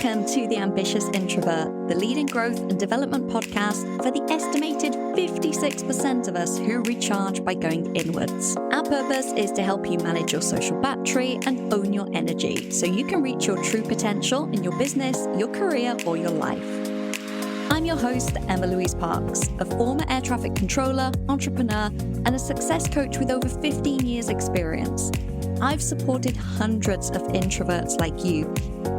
Welcome to The Ambitious Introvert, the leading growth and development podcast for the estimated 56% of us who recharge by going inwards. Our purpose is to help you manage your social battery and own your energy so you can reach your true potential in your business, your career, or your life. I'm your host, Emma-Louise Parks, a former air traffic controller, entrepreneur, and a success coach with over 15 years experience. I've supported hundreds of introverts like you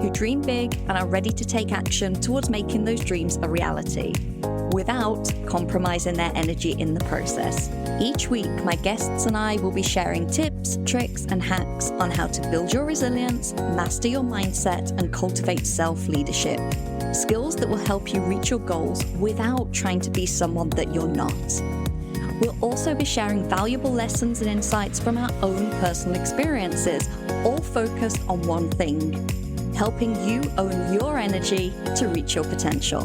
who dream big and are ready to take action towards making those dreams a reality without compromising their energy in the process. Each week, my guests and I will be sharing tips, tricks, and hacks on how to build your resilience, master your mindset, and cultivate self-leadership. Skills that will help you reach your goals without trying to be someone that you're not. We'll also be sharing valuable lessons and insights from our own personal experiences, all focused on one thing: helping you own your energy to reach your potential.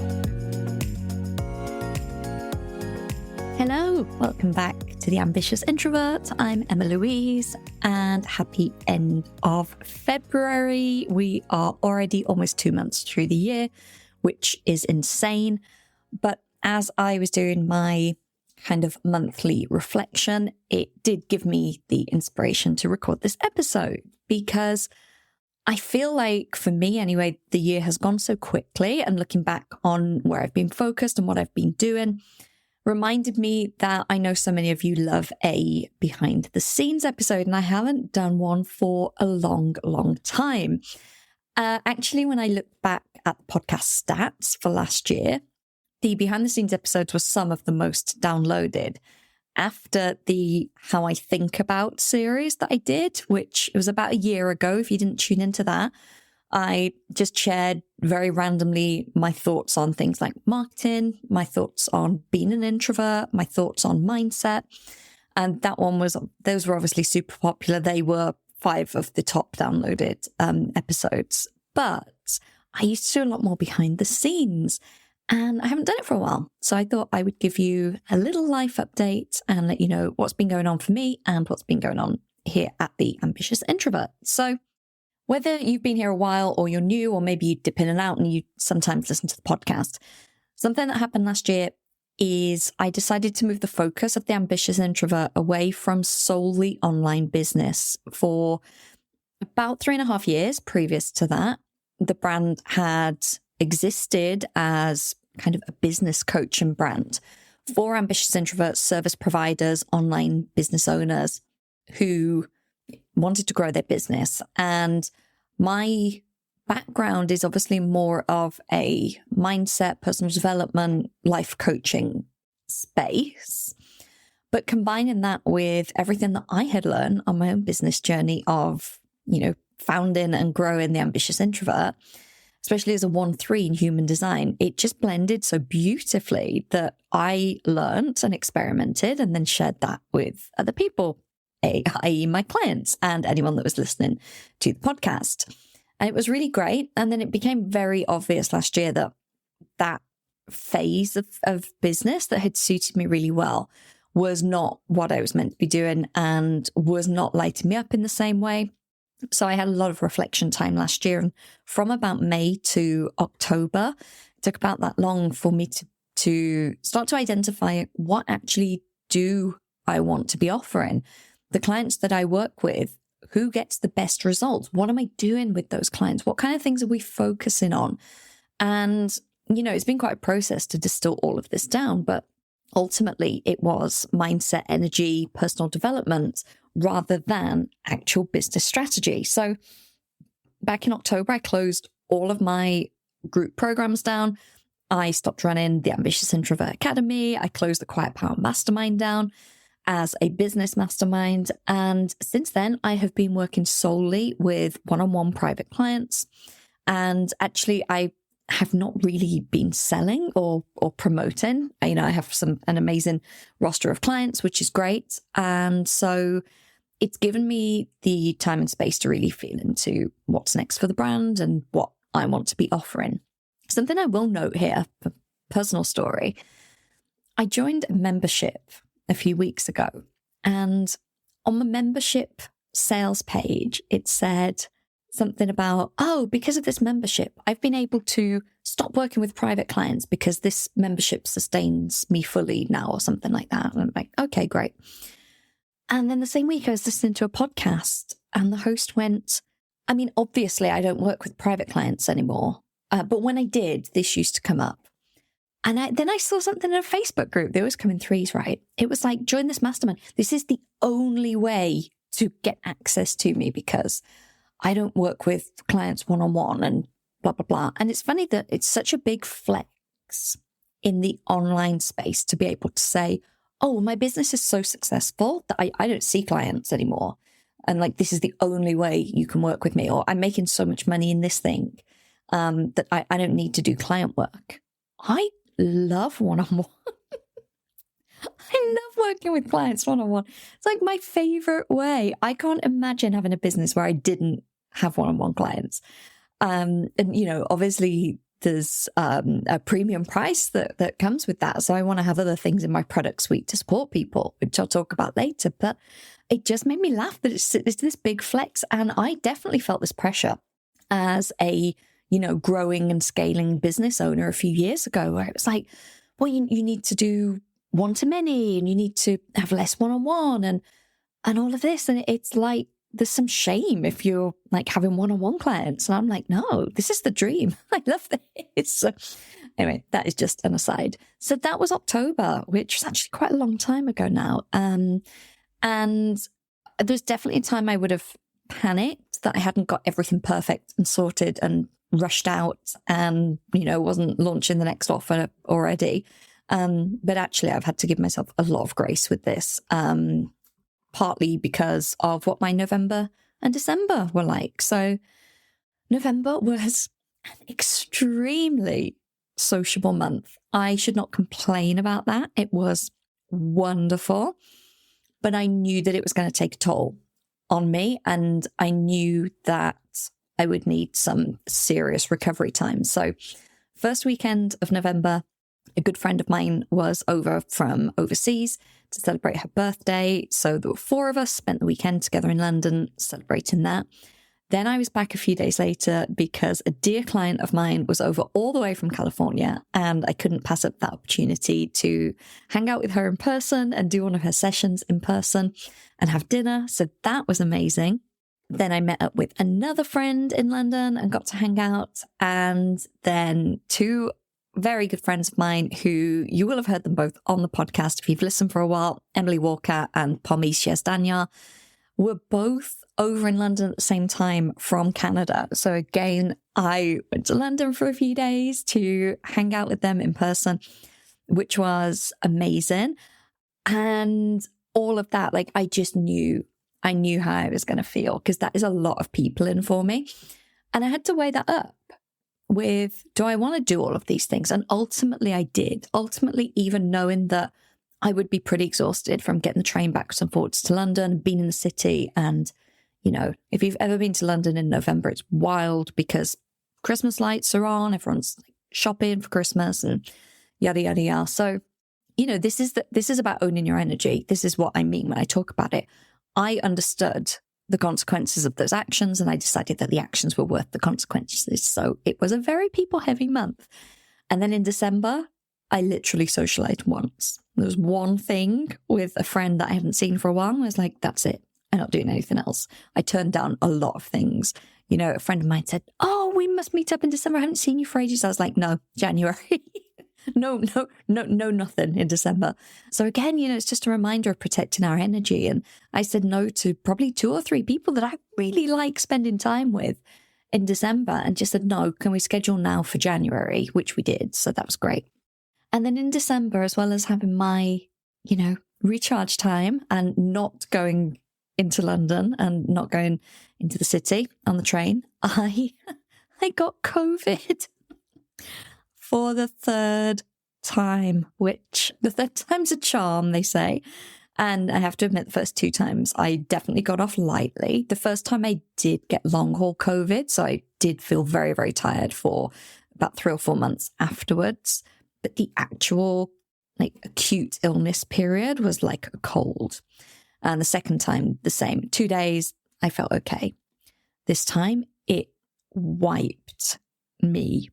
Hello, welcome back to The Ambitious Introvert. I'm Emma-Louise, and happy end of February. We are already almost 2 months through the year, which is insane. But as I was doing my kind of monthly reflection, it did give me the inspiration to record this episode because I feel like, for me anyway, the year has gone so quickly, and looking back on where I've been focused and what I've been doing reminded me that I know so many of you love a behind the scenes episode, and I haven't done one for a long, long time. Actually, when I look back at the podcast stats for last year, the behind the scenes episodes were some of the most downloaded after the How I Think About series that I did, which was about a year ago. If you didn't tune into that, I just shared very randomly my thoughts on things like marketing, my thoughts on being an introvert, my thoughts on mindset. And those were obviously super popular. They were 5 of the top downloaded episodes. But I used to do a lot more behind the scenes, and I haven't done it for a while. So I thought I would give you a little life update and let you know what's been going on for me and what's been going on here at The Ambitious Introvert. So whether you've been here a while or you're new, or maybe you dip in and out and you sometimes listen to the podcast, something that happened last year is I decided to move the focus of The Ambitious Introvert away from solely online business. For about 3.5 years previous to that, the brand had existed as kind of a business coaching brand for ambitious introverts, service providers, online business owners who wanted to grow their business. And my background is obviously more of a mindset, personal development, life coaching space. But combining that with everything that I had learned on my own business journey of, founding and growing The Ambitious Introvert, especially as a 1-3 in human design, it just blended so beautifully that I learned and experimented and then shared that with other people, i.e. my clients and anyone that was listening to the podcast. And it was really great. And then it became very obvious last year that phase of business that had suited me really well was not what I was meant to be doing and was not lighting me up in the same way. So I had a lot of reflection time last year, and from about May to October, it took about that long for me to start to identify what actually do I want to be offering. The clients that I work with, who gets the best results? What am I doing with those clients? What kind of things are we focusing on? And, it's been quite a process to distill all of this down, but ultimately it was mindset, energy, personal development, rather than actual business strategy. So back in October, I closed all of my group programs down. I stopped running the Ambitious Introvert Academy. I closed the Quiet Power Mastermind down as a business mastermind. And since then, I have been working solely with one-on-one private clients. And actually, I have not really been selling or promoting. I have an amazing roster of clients, which is great. And so it's given me the time and space to really feel into what's next for the brand and what I want to be offering. Something I will note here, a personal story. I joined a membership a few weeks ago, and on the membership sales page, it said something about, oh, because of this membership, I've been able to stop working with private clients because this membership sustains me fully now, or something like that. And I'm like, okay, great. And then the same week I was listening to a podcast and the host went, I mean, obviously I don't work with private clients anymore. But when I did, this used to come up. And then I saw something in a Facebook group. They always come in threes, right? It was like, join this mastermind. This is the only way to get access to me because I don't work with clients one-on-one and blah, blah, blah. And it's funny that it's such a big flex in the online space to be able to say, oh, my business is so successful that I don't see clients anymore. And like, this is the only way you can work with me. Or I'm making so much money in this thing that I don't need to do client work. I love one-on-one. I love working with clients one-on-one. It's like my favorite way. I can't imagine having a business where I didn't have one-on-one clients. And, you know, obviously there's a premium price that comes with that. So I want to have other things in my product suite to support people, which I'll talk about later. But it just made me laugh that it's this big flex. And I definitely felt this pressure as a, you know, growing and scaling business owner a few years ago, where it was like, well, you need to do one-to-many and you need to have less one-on-one and all of this. And it's like, there's some shame if you're like having one-on-one clients. And I'm like, no, this is the dream. I love this. So anyway, that is just an aside. So that was October, which is actually quite a long time ago now. And there's definitely a time I would have panicked that I hadn't got everything perfect and sorted and rushed out and, you know, wasn't launching the next offer already. But actually I've had to give myself a lot of grace with this. Partly because of what my November and December were like. So November was an extremely sociable month. I should not complain about that. It was wonderful, but I knew that it was going to take a toll on me. And I knew that I would need some serious recovery time. So first weekend of November, a good friend of mine was over from overseas to celebrate her birthday. So there were 4 of us, spent the weekend together in London celebrating that. Then I was back a few days later because a dear client of mine was over all the way from California and I couldn't pass up that opportunity to hang out with her in person and do one of her sessions in person and have dinner. So that was amazing. Then I met up with another friend in London and got to hang out. And then 2 very good friends of mine who you will have heard them both on the podcast if you've listened for a while, Emily Walker and Pommy Daniel, were both over in London at the same time from Canada. So again, I went to London for a few days to hang out with them in person, which was amazing. And all of that, like I knew how I was going to feel because that is a lot of people in for me. And I had to weigh that up with, do I want to do all of these things? And ultimately I did. Ultimately, even knowing that I would be pretty exhausted from getting the train backwards and forwards to London, being in the city. And, you know, if you've ever been to London in November, it's wild because Christmas lights are on, everyone's shopping for Christmas and yada, yada, yada. So, you know, this is about owning your energy. This is what I mean when I talk about it. I understood the consequences of those actions, and I decided that the actions were worth the consequences. So it was a very people-heavy month. And then in December, I literally socialized once. There was one thing with a friend that I hadn't seen for a while. I was like, that's it. I'm not doing anything else. I turned down a lot of things. You know, a friend of mine said, oh, we must meet up in December. I haven't seen you for ages. I was like, no, January. No, nothing in December. So again, you know, it's just a reminder of protecting our energy. And I said no to probably 2 or 3 people that I really like spending time with in December and just said, no, can we schedule now for January, which we did. So that was great. And then in December, as well as having my, you know, recharge time and not going into London and not going into the city on the train, I got COVID. For the 3rd time, which the 3rd time's a charm, they say. And I have to admit, the first 2 times, I definitely got off lightly. The first time I did get long haul COVID, so I did feel very, very tired for about 3 or 4 months afterwards. But the actual like acute illness period was like a cold. And the second time, the same. 2 days, I felt okay. This time, wiped me.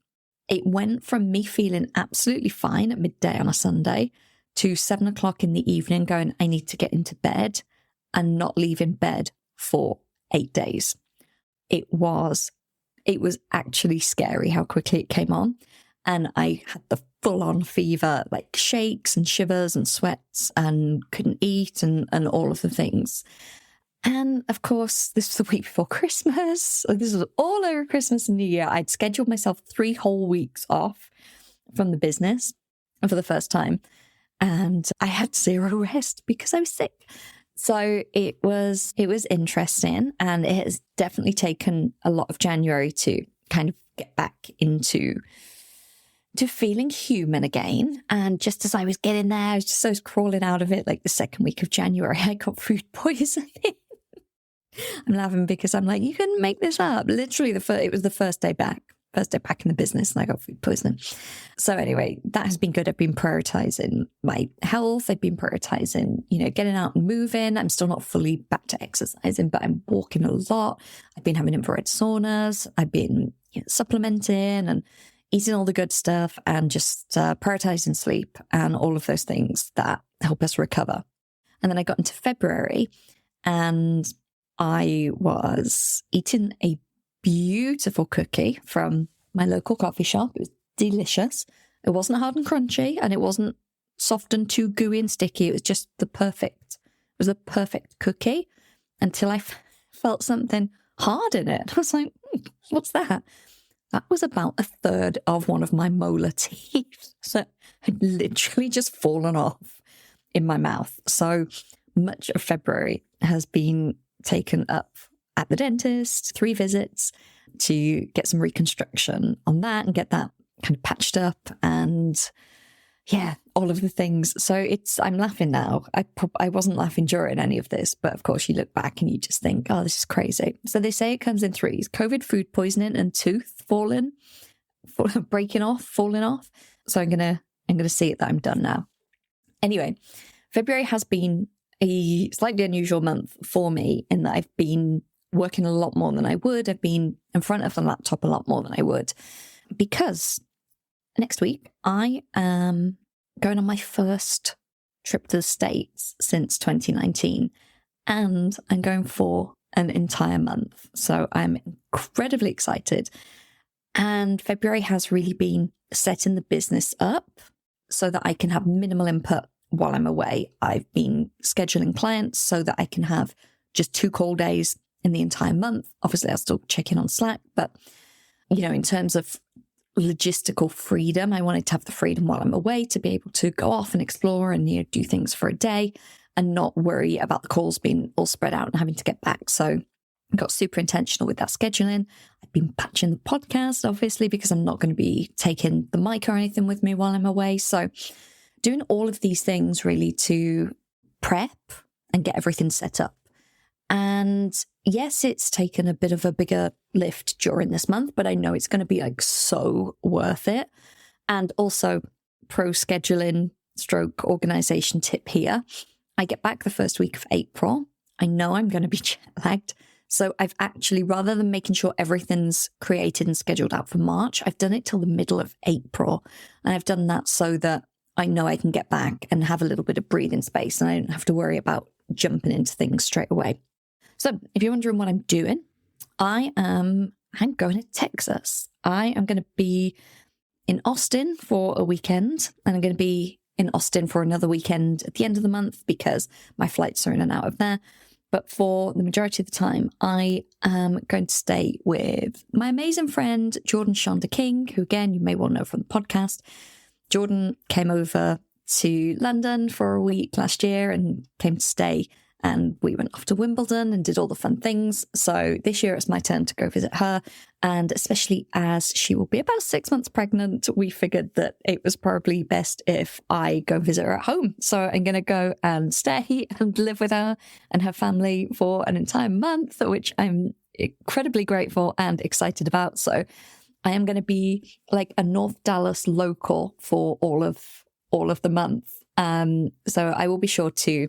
It went from me feeling absolutely fine at midday on a Sunday to 7 o'clock in the evening going, I need to get into bed, and not leaving bed for 8 days. It was actually scary how quickly it came on. And I had the full-on fever, like shakes and shivers and sweats, and couldn't eat and all of the things. And of course, this was the week before Christmas. This was all over Christmas and New Year. I'd scheduled myself 3 whole weeks off from the business for the first time. And I had 0 rest because I was sick. So it was interesting. And it has definitely taken a lot of January to kind of get back into feeling human again. And just as I was getting there, I was crawling out of it, like the second week of January, I got food poisoning. I'm laughing because I'm like, you couldn't make this up. Literally, it was the first day back in the business, and I got food poisoning. So anyway, that has been good. I've been prioritizing my health. I've been prioritizing, getting out and moving. I'm still not fully back to exercising, but I'm walking a lot. I've been having infrared saunas. I've been supplementing and eating all the good stuff, and just prioritizing sleep and all of those things that help us recover. And then I got into February, and I was eating a beautiful cookie from my local coffee shop. It was delicious. It wasn't hard and crunchy, and it wasn't soft and too gooey and sticky. It was just the perfect cookie, until I felt something hard in it. I was like, what's that? That was about a third of one of my molar teeth. So it had literally just fallen off in my mouth. So much of February has been taken up at the dentist, 3 visits to get some reconstruction on that and get that kind of patched up, and all of the things. So I'm laughing now. I wasn't laughing during any of this, but of course you look back and you just think, oh, this is crazy. So they say it comes in 3s: COVID, food poisoning, and tooth breaking off, falling off. So I'm gonna see it that I'm done now. Anyway, February has been a slightly unusual month for me in that I've been working a lot more than I would. I've been in front of the laptop a lot more than I would, because next week I am going on my first trip to the States since 2019, and I'm going for an entire month. So I'm incredibly excited. And February has really been setting the business up so that I can have minimal input while I'm away. I've been scheduling clients so that I can have just 2 call days in the entire month. Obviously, I'll still check in on Slack, but, in terms of logistical freedom, I wanted to have the freedom while I'm away to be able to go off and explore and, do things for a day and not worry about the calls being all spread out and having to get back. So I got super intentional with that scheduling. I've been patching the podcast, obviously, because I'm not going to be taking the mic or anything with me while I'm away. So doing all of these things really to prep and get everything set up. And yes, it's taken a bit of a bigger lift during this month, but I know it's going to be so worth it. And also, pro scheduling / organization tip here. I get back the first week of April. I know I'm going to be jet lagged. So I've actually, rather than making sure everything's created and scheduled out for March, I've done it till the middle of April. And I've done that so that I know I can get back and have a little bit of breathing space, and I don't have to worry about jumping into things straight away. So if you're wondering what I'm doing, I'm going to Texas. I am going to be in Austin for a weekend, and I'm going to be in Austin for another weekend at the end of the month because my flights are in and out of there. But for the majority of the time, I am going to stay with my amazing friend, Jordan Shonda King, who, again, you may well know from the podcast. Jordan came over to London for a week last year and came to stay, and we went off to Wimbledon and did all the fun things. So this year it's my turn to go visit her, and especially as she will be about 6 months pregnant, we figured that it was probably best if I go visit her at home. So I'm going to go and stay and live with her and her family for an entire month, which I'm incredibly grateful and excited about. So I am going to be like a North Dallas local for all of the month. So I will be sure to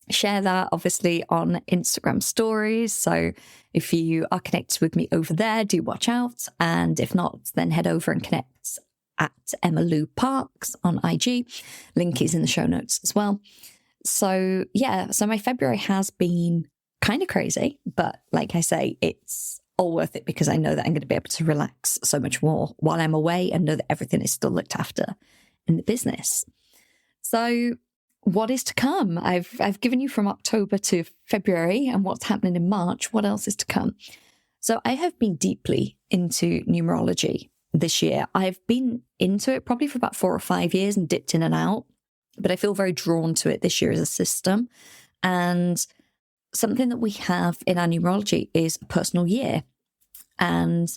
share that obviously on Instagram stories. So if you are connected with me over there, do watch out. And if not, then head over and connect at Emma-Lou Parks on IG. Link is in the show notes as well. So yeah, so my February has been kind of crazy, but like I say, it's all worth it because I know that I'm going to be able to relax so much more while I'm away and know that everything is still looked after in the business. So what is to come? I've given you from October to February and what's happening in March. What else is to come? So I have been deeply into numerology this year. I've been into it probably for about 4 or 5 years and dipped in and out, but I feel very drawn to it this year as a system. And something that we have in our numerology is a personal year. And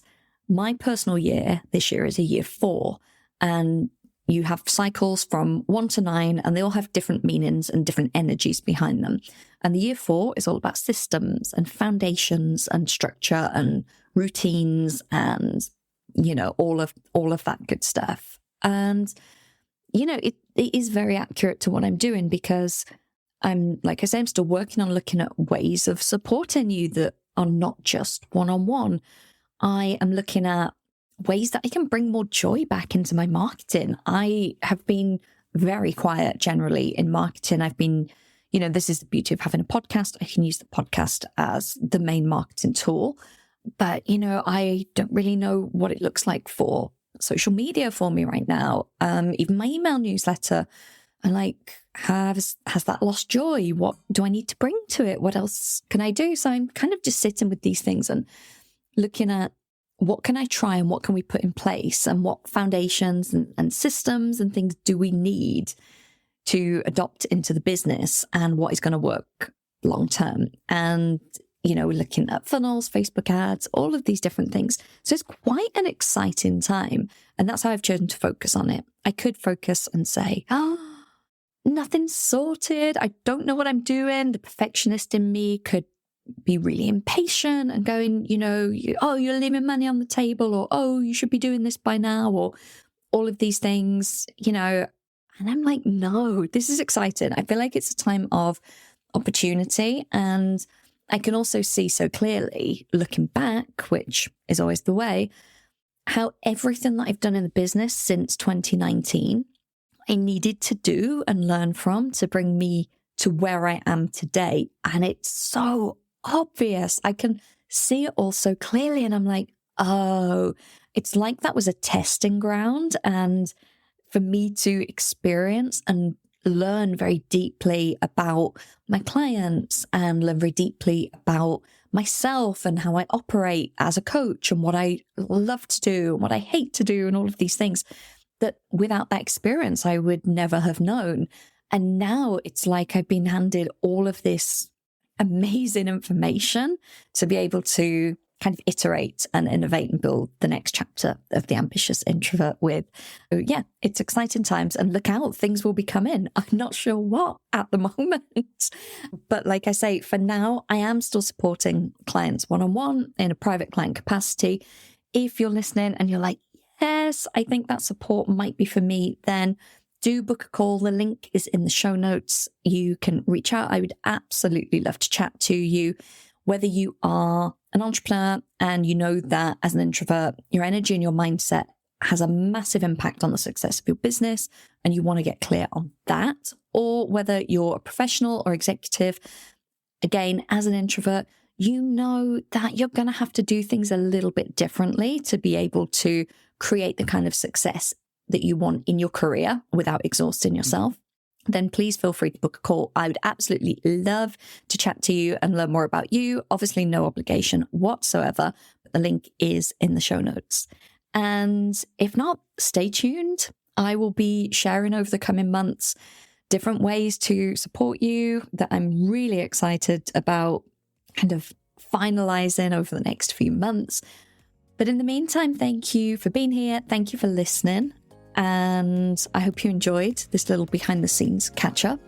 my personal year this year is a year 4. And you have cycles from 1 to 9, and they all have different meanings and different energies behind them. And the year 4 is all about systems and foundations and structure and routines and, you know, all of that good stuff. And, you know, it is very accurate to what I'm doing because like I say, I'm still working on looking at ways of supporting you that are not just one-on-one. I am looking at ways that I can bring more joy back into my marketing. I have been very quiet generally in marketing. I've been, you know, this is the beauty of having a podcast. I can use the podcast as the main marketing tool. But, you know, I don't really know what it looks like for social media for me right now. Even my email newsletter, I'm like, has that lost joy? What do I need to bring to it? What else can I do? So I'm kind of just sitting with these things and looking at what can I try and what can we put in place and what foundations and systems and things do we need to adopt into the business and what is going to work long term. And, you know, we're looking at funnels, Facebook ads, all of these different things. So it's quite an exciting time. And that's how I've chosen to focus on it. I could focus and say, nothing's sorted. I don't know what I'm doing. The perfectionist in me could be really impatient and going, you know, you're leaving money on the table, or, oh, you should be doing this by now, or all of these things, you know. And I'm like, no, this is exciting. I feel like it's a time of opportunity. And I can also see so clearly looking back, which is always the way, how everything that I've done in the business since 2019, I needed to do and learn from to bring me to where I am today. And it's so obvious. I can see it all so clearly. And I'm like, oh, it's like that was a testing ground. And for me to experience and learn very deeply about my clients and learn very deeply about myself and how I operate as a coach and what I love to do and what I hate to do and all of these things that without that experience, I would never have known. And now it's like I've been handed all of this amazing information to be able to kind of iterate and innovate and build the next chapter of The Ambitious Introvert with. So yeah, it's exciting times, and look out, things will be coming. I'm not sure what at the moment. But like I say, for now, I am still supporting clients one-on-one in a private client capacity. If you're listening and you're like, yes, I think that support might be for me, then do book a call. The link is in the show notes. You can reach out. I would absolutely love to chat to you. Whether you are an entrepreneur and you know that as an introvert, your energy and your mindset has a massive impact on the success of your business and you want to get clear on that, or whether you're a professional or executive, again, as an introvert, you know that you're going to have to do things a little bit differently to be able to create the kind of success that you want in your career without exhausting yourself, then please feel free to book a call. I would absolutely love to chat to you and learn more about you. Obviously, no obligation whatsoever, but the link is in the show notes. And if not, stay tuned. I will be sharing over the coming months different ways to support you that I'm really excited about kind of finalizing over the next few months. But in the meantime, thank you for being here. Thank you for listening. And I hope you enjoyed this little behind the scenes catch up.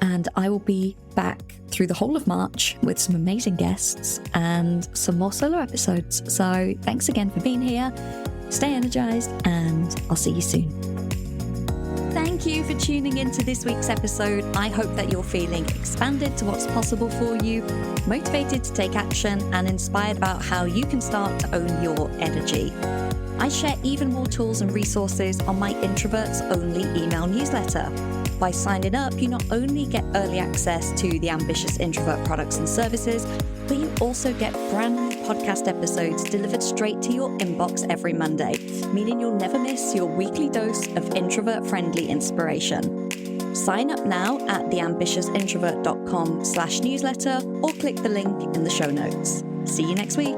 And I will be back through the whole of March with some amazing guests and some more solo episodes. So thanks again for being here. Stay energized and I'll see you soon. Thank you for tuning into this week's episode. I hope that you're feeling expanded to what's possible for you, motivated to take action, and inspired about how you can start to own your energy. I share even more tools and resources on my Introverts Only email newsletter. By signing up, you not only get early access to the Ambitious Introvert products and services, but you also get brand new podcast episodes delivered straight to your inbox every Monday, meaning you'll never miss your weekly dose of introvert-friendly inspiration. Sign up now at theambitiousintrovert.com/newsletter or click the link in the show notes. See you next week.